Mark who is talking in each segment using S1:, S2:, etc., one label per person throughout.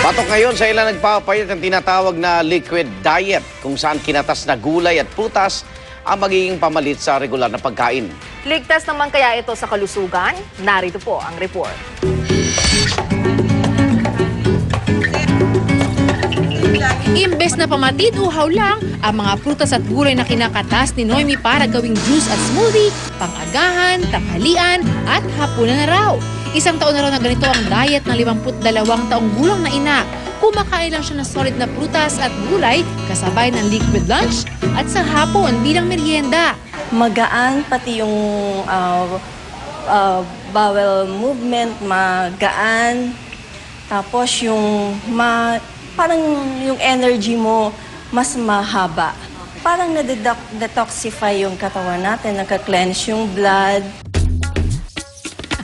S1: Patok ngayon sa ilan nagpapayat ng tinatawag na liquid diet kung saan kinatas na gulay at prutas ang magiging pamalit sa regular na pagkain.
S2: Ligtas naman kaya ito sa kalusugan? Narito po ang report.
S3: Imbes na pamatid uhaw lang, ang mga prutas at gulay na kinakatas ni Noemi para gawing juice at smoothie, pang-agahan, tanghalian at hapunan na raw. Isang taon na raw na ganito ang diet ng 52 taong gulang na ina. Kumakain lang siya ng solid na prutas at gulay kasabay ng liquid lunch at sa hapon bilang merienda.
S4: Magaan, pati yung bowel movement, magaan. Tapos yung parang yung energy mo mas mahaba. Parang na-detoxify yung katawan natin, naka-cleanse yung blood.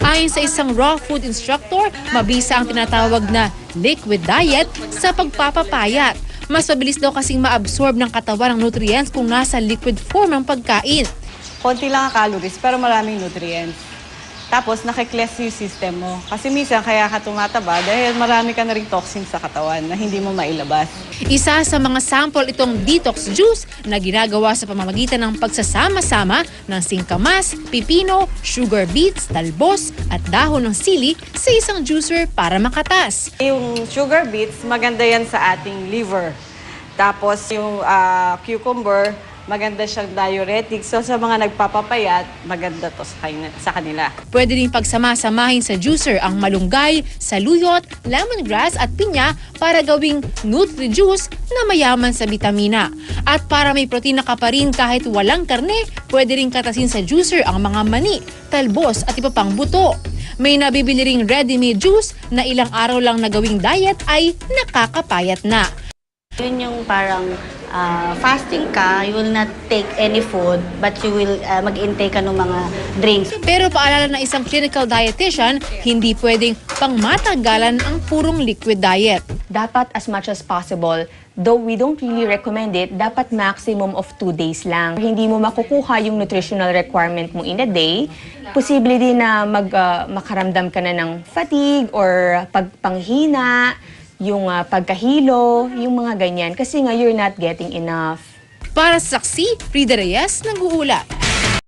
S3: Ayon sa isang raw food instructor, mabisa ang tinatawag na liquid diet sa pagpapapayat. Mas mabilis daw kasing ma-absorb ng katawan ang nutrients kung nasa liquid form ang pagkain.
S5: Konti lang ang calories pero maraming nutrients. Tapos nakikleanse yung system mo. Kasi minsan kaya ka tumataba dahil marami ka na ring toxins sa katawan na hindi mo mailabas.
S3: Isa sa mga sample itong detox juice na ginagawa sa pamamagitan ng pagsasama-sama ng singkamas, pipino, sugar beets, talbos at dahon ng sili sa isang juicer para makatas.
S5: Yung sugar beets, maganda yan sa ating liver. Tapos yung cucumber, maganda siyang diuretic. So sa mga nagpapapayat, maganda to sa kanila.
S3: Pwede rin pagsama-samahin sa juicer ang malunggay, saluyot, lemongrass at pinya para gawing nutri-juice na mayaman sa bitamina. At para may protina ka pa rin kahit walang karne, pwede rin katasin sa juicer ang mga mani, talbos at iba pang buto. May nabibili ring ready-made juice na ilang araw lang na gawing diet ay nakakapayat na.
S6: Yun yung parang fasting ka, you will not take any food, but you will mag-intake ka ng mga drinks.
S3: Pero paalala ng isang clinical dietitian, hindi pwedeng pangmatagalan ang purong liquid diet.
S7: Dapat as much as possible, though we don't really recommend it, dapat maximum of 2 days lang. Hindi mo makukuha yung nutritional requirement mo in a day. Posible din na makaramdam ka na ng fatigue or pagpanghina, yung pagkahilo, yung mga ganyan. Kasi nga, you're not getting enough.
S3: Para sa saksi, Frida Reyes, nag-uulat.